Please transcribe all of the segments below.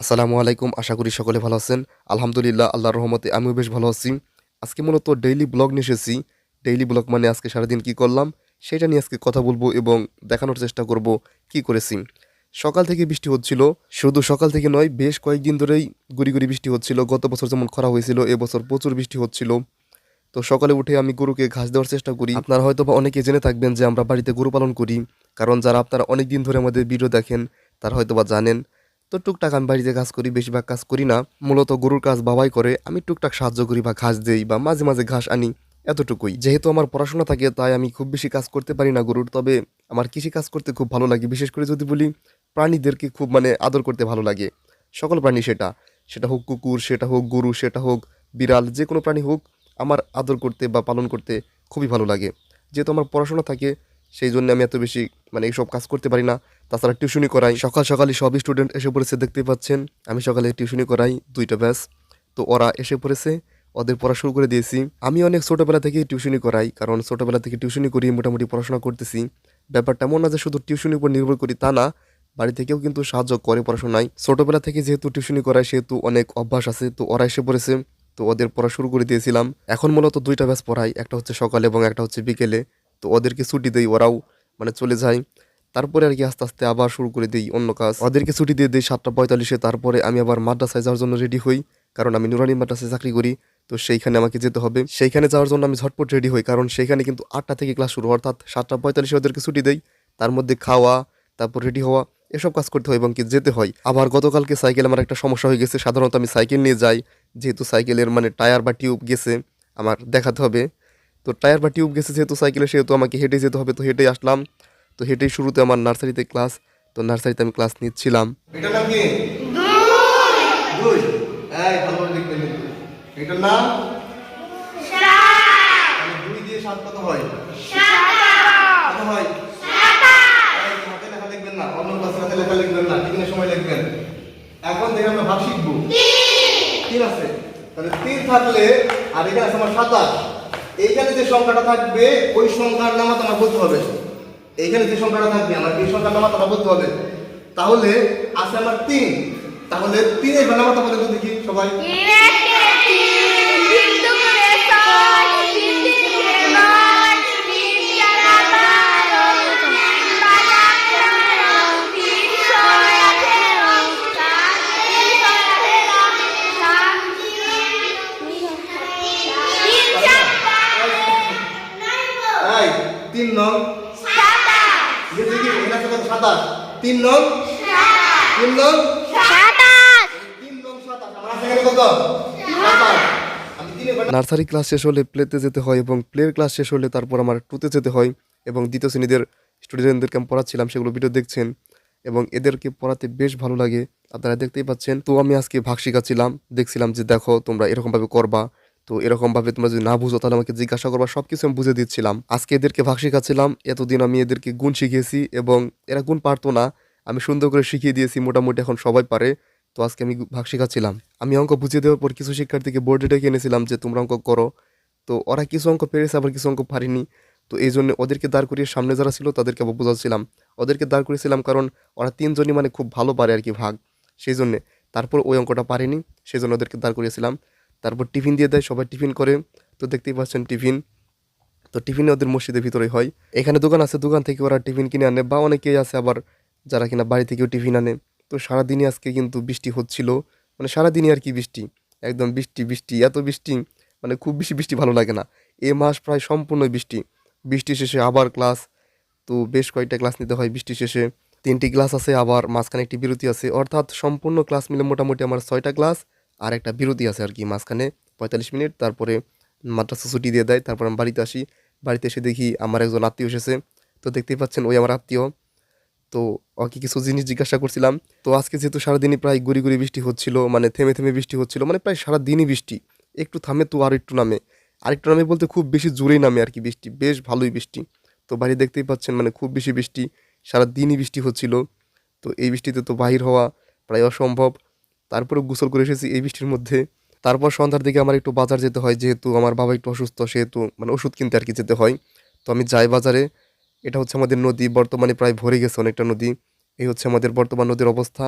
আসসালামু আলাইকুম। আশা করি সকলে ভালো আছেন। আলহামদুলিল্লাহ আল্লাহর রহমতে আমিও বেশ ভালো আছি। আজকে মূলত ডেইলি ব্লগ নিয়ে এসেছি। ডেইলি ব্লগ মানে আজকে সারাদিন কি করলাম সেটা নিয়ে আজকে কথা বলবো এবং দেখানোর চেষ্টা করব কি করেছি। সকাল থেকে বৃষ্টি হচ্ছিল। শুধু সকাল থেকে নয়, বেশ কয়েকদিন ধরেই গুড়ি, গুড়ি বৃষ্টি হচ্ছিল। গত বছর যেমন খরা হয়েছিল, এবছর প্রচুর বৃষ্টি হচ্ছিল। তো সকালে উঠে আমি গরুকে ঘাস দেওয়ার চেষ্টা করি। আপনারা হয়তোবা অনেকে জেনে থাকবেন যে আমরা বাড়িতে গরু পালন করি। কারণ যারা আপনারা অনেকদিন ধরে আমাদের ভিডিও দেখেন তারা হয়তোবা জানেন। তো টুকটাক আমি বাড়িতে কাজ করি, বেশিরভাগ কাজ করি না। মূলত গরুর কাজ বাবাই করে, আমি টুকটাক সাহায্য করি বা ঘাস দেই বা মাঝে মাঝে ঘাস আনি, এতটুকুই। যেহেতু আমার পড়াশোনা থাকে তাই আমি খুব বেশি কাজ করতে পারি না গরুর। তবে আমার কৃষি কাজ করতে খুব ভালো লাগে। বিশেষ করে যদি বলি, প্রাণীদেরকে খুব আদর করতে ভালো লাগে। সকল প্রাণী, সেটা সেটা হোক কুকুর, সেটা হোক গরু, সেটা হোক বিড়াল, যে কোনো প্রাণী হোক, আমার আদর করতে বা পালন করতে খুবই ভালো লাগে। যেহেতু আমার পড়াশোনা থাকে সেই জন্য আমি এত বেশি এইসব কাজ করতে পারি না। তাছাড়া টিউশনি করাই, সকাল সকালই সব স্টুডেন্ট এসে পড়েছে, দেখতেই পাচ্ছেন। আমি সকালে টিউশনি করাই 2টা ব্যাচ। তো ওরা এসে পড়েছে, ওদের পড়া শুরু করে দিয়েছি। আমি অনেক ছোটোবেলা থেকেই টিউশনি করাই, কারণ ছোটোবেলা থেকে টিউশনি করি, মোটামুটি পড়াশোনা করতেছি। ব্যাপারটা এমন না যে শুধু টিউশনির উপর নির্ভর করি, তা না, বাড়ি থেকেও কিন্তু সাহায্য করে পড়াশোনায়। ছোটোবেলা থেকে যেহেতু টিউশনি করাই সেহেতু অনেক অভ্যাস আছে। তো ওরা এসে পড়েছে, তো ওদের পড়া শুরু করে দিয়েছিলাম। এখন মূলত 2টা ব্যাচ পড়াই, একটা হচ্ছে সকালে এবং একটা হচ্ছে বিকেলে। তো ওদেরকে ছুটি দেই, ওরাও চলে যায়। তারপরে আর কি আস্তে আস্তে আবার শুরু করে দিই অন্য কাজ। ওদেরকে ছুটি দিয়ে দিই 7টা 45-এ। তারপরে আমি আবার মাদ্রাসায় যাওয়ার জন্য রেডি হই, কারণ আমি নুরানি মাদ্রাসায় চাকরি করি। তো সেইখানে আমাকে যেতে হবে। সেইখানে যাওয়ার জন্য আমি ঝটপট রেডি হই, কারণ সেইখানে কিন্তু 8টা থেকে ক্লাস শুরু, অর্থাৎ 7টা 45-এ ওদেরকে ছুটি দেই। তার মধ্যে খাওয়া, তারপর রেডি হওয়া, এসব কাজ করতে হয় এবং কি যেতে হয়। আবার গতকালকে সাইকেল আমার একটা সমস্যা হয়ে গেছে। সাধারণত আমি সাইকেল নিয়ে যাই, যেহেতু সাইকেলের টায়ার বা টিউব গেছে, আমার দেখাতে হবে। তো টায়ার বা টিউব গেছে যেহেতু সাইকেলে, সেহেতু আমাকে হেঁটে যেতে হবে। তো হেঁটেই আসলাম। তো হেঁটেই শুরুতে আমার নার্সারিতে ক্লাস। তো নার্সারিতে আমি ক্লাস নিচ্ছিলাম। এটার নাম কি? দুই। এই ভালোভাবে লিখবেন কিন্তু। এটার নাম তাহলে দুই দিয়ে সাত কত হয়? কত হয়? এই হাতে লেখা লিখবেন না, অন্য ক্লাসে হাতে লেখা লিখবেন না, টিফিনের সময় লিখবেন। এখন থেকে আমরা ভাগ শিখবো। তিন আছে, তাহলে 3 থাকলে আর এখানে আছে আমার 27। এইখানে যে সংখ্যাটা থাকবে ওই সংখ্যার নাম তোমার বলতে হবে। এইখানে যে সংখ্যাটা থাকবে আমার এই সংখ্যার নাম তোমার বলতে হবে। তাহলে আছে আমার 3। তাহলে 3 এর নামটা বলে তো দেখি সবাই। এই 3 নং গেছে কি এখানে আছে কত? 27। 3 নং 3 নং 3 নং 27 আমার আছে এখানে কত? 27। আমি 3 এর নার্সারি ক্লাস শেষ হলে প্লেতে যেতে হয় এবং প্লের ক্লাস শেষ হলে তারপর আমার 2তে যেতে হয়। এবং দ্বিতীয় শ্রেণীদের স্টুডেন্টদেরকে আমি পড়াচ্ছিলাম, সেগুলো ভিডিও দেখছেন। এবং এদেরকে পড়াতে বেশ ভালো লাগে, আপনারা দেখতেই পাচ্ছেন। তো আমি আজকে ভাগ শিখাচ্ছিলাম, দেখছিলাম যে দেখো তোমরা এরকমভাবে করবা। তো এরকমভাবে তোমরা যদি না বুঝো তাহলে আমাকে জিজ্ঞাসা করবা, সব কিছু আমি বুঝে দিচ্ছিলাম। আজকে এদেরকে ভাগ শিখাচ্ছিলাম। এতদিন আমি এদেরকে গুণ শিখিয়েছি এবং এরা গুণ পারতো না, আমি সুন্দর করে শিখিয়ে দিয়েছি, মোটামুটি এখন সবাই পারে। তো আজকে আমি ভাগ শিখাচ্ছিলাম। আমি অঙ্ক বুঝিয়ে দেওয়ার পর কিছু শিক্ষার্থীকে বোর্ডে ডেকে এনেছিলাম যে তোমরা অঙ্ক করো। তো ওরা কিছু অঙ্ক পেরেছে, আবার কিছু অঙ্ক পারেনি। তো এই জন্য ওদেরকে দাঁড় করিয়ে সামনে যারা ছিল তাদেরকে আবার বোঝাচ্ছিলাম। ওদেরকে দাঁড় করিয়েছিলাম কারণ ওরা 3জনই খুব ভালো পারে আর কি ভাগ, সেই জন্যে। তারপর ওই অঙ্কটা পারেনি, সেই জন্য ওদেরকে দাঁড় করিয়েছিলাম। তারপর টিফিন দিয়ে দেয়, সবাই টিফিন করে। তো দেখতেই পাচ্ছেন টিফিন। তো টিফিনে ওদের মসজিদের ভিতরেই হয়। এখানে দোকান আছে, দোকান থেকে ওরা টিফিন কিনে আনে, বা অনেকেই আছে আবার যারা কিনা বাড়ি থেকেও টিফিন আনে। তো সারাদিনই আজকে কিন্তু বৃষ্টি হচ্ছিল, সারাদিনই আর কি বৃষ্টি, একদম বৃষ্টি বৃষ্টি, এত বৃষ্টি, খুব বেশি বৃষ্টি ভালো লাগে না। এ মাস প্রায় সম্পূর্ণ বৃষ্টি। বৃষ্টি শেষে আবার ক্লাস। তো বেশ কয়েকটা ক্লাস নিতে হয় বৃষ্টি শেষে। 3টি ক্লাস আছে, আবার মাঝখানে একটি বিরতি আছে, অর্থাৎ সম্পূর্ণ ক্লাস মিলে মোটামুটি আমার 6টা ক্লাস। আর একটা বিরতি আছে আর কি মাঝখানে, 45 মিনিট। তারপরে মাদ্রাসা ছুটি দিয়ে দেয়, তারপর আমি বাড়িতে আসি। বাড়িতে এসে দেখি আমার একজন আত্মীয় এসেছে। তো দেখতেই পাচ্ছেন ওই আমার আত্মীয়। তো ওকে কিছু জিনিস জিজ্ঞাসা করছিলাম। তো আজকে যেহেতু সারাদিনই প্রায় গুড়ি গুড়ি বৃষ্টি হচ্ছিল, থেমে থেমে বৃষ্টি হচ্ছিল, প্রায় সারাদিনই বৃষ্টি। একটু থামে তো আর একটু নামে, আরেকটু নামে বলতে খুব বেশি জোরেই নামে আর কি বৃষ্টি, বেশ ভালোই বৃষ্টি। তো বাইরে দেখতেই পাচ্ছেন খুব বেশি বৃষ্টি, সারাদিনই বৃষ্টি হচ্ছিল। তো এই বৃষ্টিতে তো বাহির হওয়া প্রায় অসম্ভব। তারপরে গোসল করে এসেছি এই বৃষ্টির মধ্যে। তারপর সন্ধ্যার দিকে আমার একটু বাজার যেতে হয়, যেহেতু আমার বাবা একটু অসুস্থ, সেহেতু ওষুধ কিনতে আর কি যেতে হয়। তো আমি যাই বাজারে। এটা হচ্ছে আমাদের নদী, বর্তমানে প্রায় ভরে গেছে অনেকটা নদী। এই হচ্ছে আমাদের বর্তমান নদীর অবস্থা।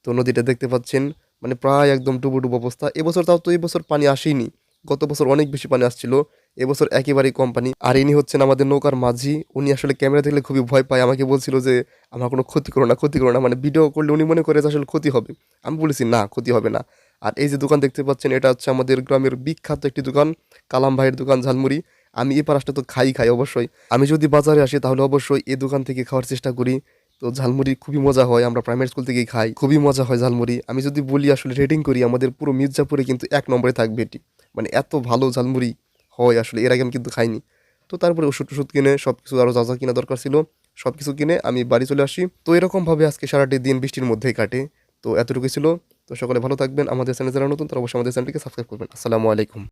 তো নদীটা দেখতে পাচ্ছেন মানে প্রায় একদম ডুবো অবস্থা। এবছর তাও তো এবছর পানি আসেনি, গত বছর অনেক বেশি পানি আসছিল, এবছর একেবারেই কম পানি। আর ইনি হচ্ছেন আমাদের নৌকার মাঝি। উনি আসলে ক্যামেরা দেখলে খুবই ভয় পায়, আমাকে বলছিল যে আমার কোনো ক্ষতি করো না, ক্ষতি করো না, মানে ভিডিও করলে উনি মনে করে যে আসলে ক্ষতি হবে। আমি বলেছি না, ক্ষতি হবে না। আর এই যে দোকান দেখতে পাচ্ছেন, এটা হচ্ছে আমাদের গ্রামের বিখ্যাত একটি দোকান, কালাম ভাইয়ের দোকান ঝালমুড়ি। আমি এই পাশটা তো খাই অবশ্যই, আমি যদি বাজারে আসি তাহলে অবশ্যই এই দোকান থেকে খাওয়ার চেষ্টা করি। তো ঝালমুড়ি খুবই মজা হয়, আমরা প্রাইমারি স্কুল থেকেই খাই, খুবই মজা হয় ঝালমুড়ি। আমি যদি বলি আসলে রেটিং করি, আমাদের পুরো মির্জাপুরে কিন্তু 1 নম্বরে থাকবে এটি, মানে এত ভালো ঝালমুড়ি হয় আসলে, এর আগে আমি কিন্তু খাইনি। তো তারপরে ওষুধ টষুধ কিনে সব কিছু আরও যা যা কিনা দরকার ছিল সব কিছু কিনে আমি বাড়ি চলে আসি। তো এরকমভাবে আজকে সারাটি দিন বৃষ্টির মধ্যেই কাটে। তো এতটুকু ছিল। তো সকলে ভালো থাকবেন। আমাদের চ্যানেল যারা নতুন তারা অবশ্যই আমাদের চ্যানেলটিকে সাবস্ক্রাইব করবেন। আসসালামু আলাইকুম।